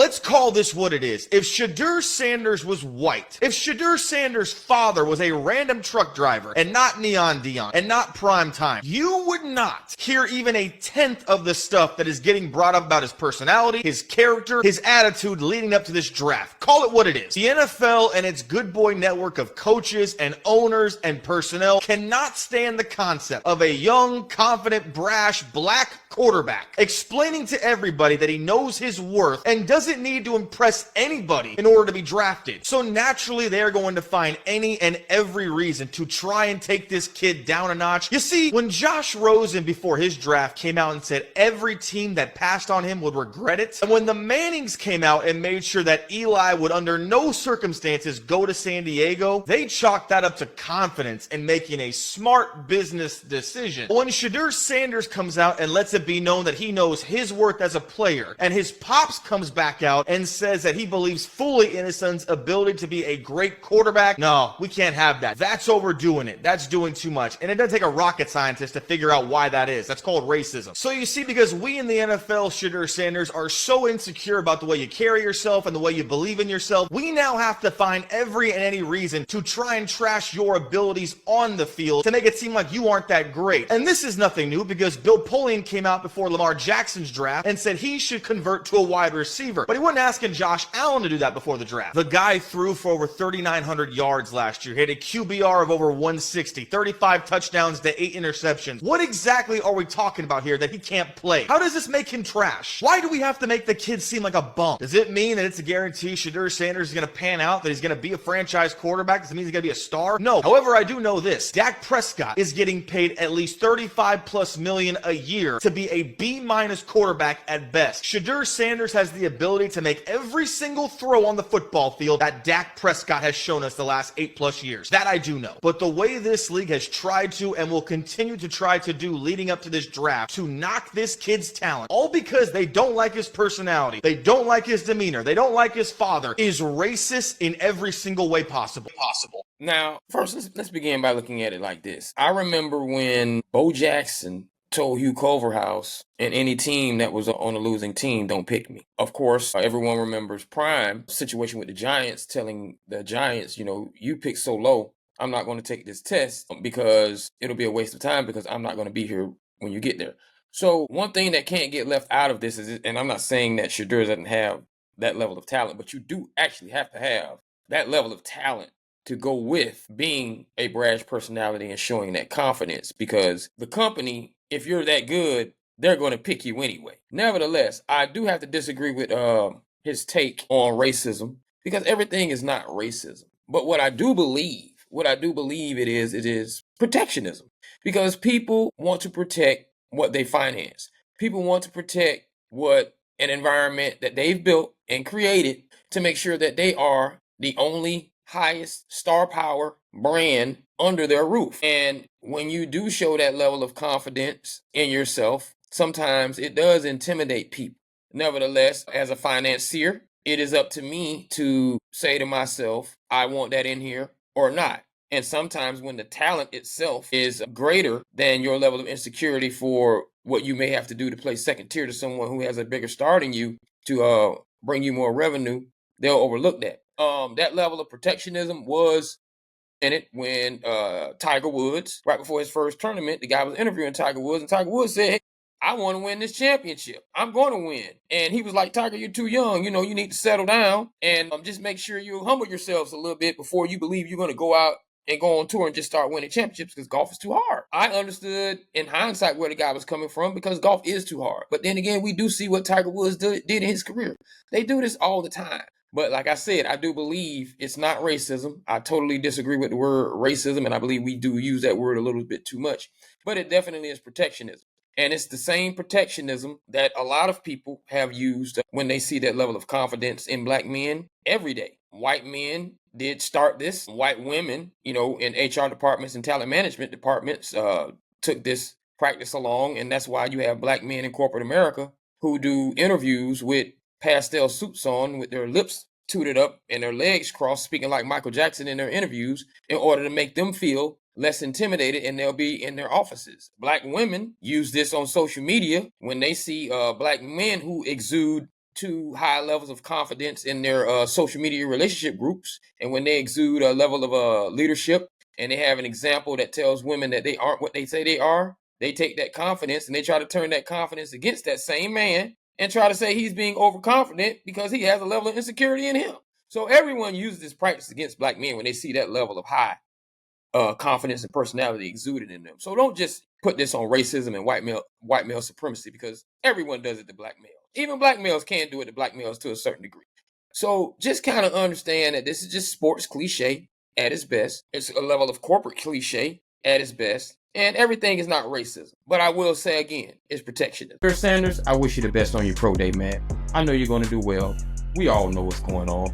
Let's call this what it is. If Shadeur Sanders was white, if Shadeur Sanders' father was a random truck driver and not Neon Dion and not Prime Time, you would not hear even a tenth of the stuff that is getting brought up about his personality, his character, his attitude leading up to this draft. Call it what it is. The NFL and its good boy network of coaches and owners and personnel cannot stand the concept of a young, confident, brash, black quarterback explaining to everybody that he knows his worth and doesn't need to impress anybody in order to be drafted. So naturally, they're going to find any and every reason to try and take this kid down a notch. You see, when Josh Rosen before his draft came out and said every team that passed on him would regret it, and when the Mannings came out and made sure that Eli would under no circumstances go to San Diego, they chalked that up to confidence in making a smart business decision. When Shadeur Sanders comes out and lets it be known that he knows his worth as a player, and his pops comes back out and says that he believes fully in his son's ability to be a great quarterback, no, we can't have that. That's overdoing it. That's doing too much. And it doesn't take a rocket scientist to figure out why that is. That's called racism. So you see, because we in the NFL, Shadeur Sanders, are so insecure about the way you carry yourself and the way you believe in yourself, we now have to find every and any reason to try and trash your abilities on the field to make it seem like you aren't that great. And this is nothing new, because Bill Polian came out before Lamar Jackson's draft and said he should convert to a wide receiver, but he wasn't asking Josh Allen to do that before the draft. The guy threw for over 3,900 yards last year, had a QBR of over 160, 35 touchdowns to 8 interceptions. What exactly are we talking about here that he can't play? How does this make him trash? Why do we have to make the kid seem like a bum? Does it mean that it's a guarantee Shadeur Sanders is going to pan out, that he's going to be a franchise quarterback? Does it mean he's going to be a star? No. However, I do know this. Dak Prescott is getting paid at least 35 plus million a year to be a B- quarterback at best. Shadeur Sanders has the ability to make every single throw on the football field that Dak Prescott has shown us the last 8+ years. That I do know. But the way this league has tried to and will continue to try to do leading up to this draft to knock this kid's talent, all because they don't like his personality, they don't like his demeanor, they don't like his father, is racist in every single way possible. Now, first, let's begin by looking at it like this. I remember when Bo Jackson told Hugh Culverhouse and any team that was on a losing team, don't pick me. Of course, everyone remembers Prime situation with the Giants, telling the Giants, you pick so low, I'm not going to take this test because it'll be a waste of time because I'm not going to be here when you get there. So one thing that can't get left out of this is, and I'm not saying that Shadeur doesn't have that level of talent, but you do actually have to have that level of talent to go with being a brash personality and showing that confidence, because the company, if you're that good, they're going to pick you anyway. Nevertheless, I do have to disagree with his take on racism, because everything is not racism. But what I do believe it is protectionism, because people want to protect what they finance. People want to protect what an environment that they've built and created to make sure that they are the only highest star power brand under their roof. And when you do show that level of confidence in yourself, sometimes it does intimidate people. Nevertheless, as a financier, it is up to me to say to myself, I want that in here or not. And sometimes when the talent itself is greater than your level of insecurity for what you may have to do to play second tier to someone who has a bigger star than you to bring you more revenue, they'll overlook that. That level of protectionism was in it when Tiger Woods, right before his first tournament, the guy was interviewing Tiger Woods, and Tiger Woods said, hey, I want to win this championship. I'm going to win. And he was like, Tiger, you're too young. You need to settle down and just make sure you humble yourselves a little bit before you believe you're going to go out and go on tour and just start winning championships, because golf is too hard. I understood in hindsight where the guy was coming from, because golf is too hard. But then again, we do see what Tiger Woods did in his career. They do this all the time. But like I said, I do believe it's not racism. I totally disagree with the word racism, and I believe we do use that word a little bit too much. But it definitely is protectionism. And it's the same protectionism that a lot of people have used when they see that level of confidence in black men every day. White men did start this. White women, in HR departments and talent management departments took this practice along. And that's why you have black men in corporate America who do interviews with pastel suits on, with their lips tooted up and their legs crossed, speaking like Michael Jackson in their interviews, in order to make them feel less intimidated, and they'll be in their offices. Black women use this on social media when they see black men who exude to high levels of confidence in their social media relationship groups. And when they exude a level of leadership and they have an example that tells women that they aren't what they say they are, they take that confidence and they try to turn that confidence against that same man and try to say he's being overconfident because he has a level of insecurity in him. So everyone uses this practice against black men when they see that level of high confidence and personality exuded in them. So don't just put this on racism and white male supremacy, because everyone does it to black males. Even black males can do it to black males to a certain degree. So just kind of understand that this is just sports cliche at its best. It's a level of corporate cliche at its best. And everything is not racism. But I will say again, it's protectionism. Shadeur Sanders, I wish you the best on your pro day, man. I know you're going to do well. We all know what's going on.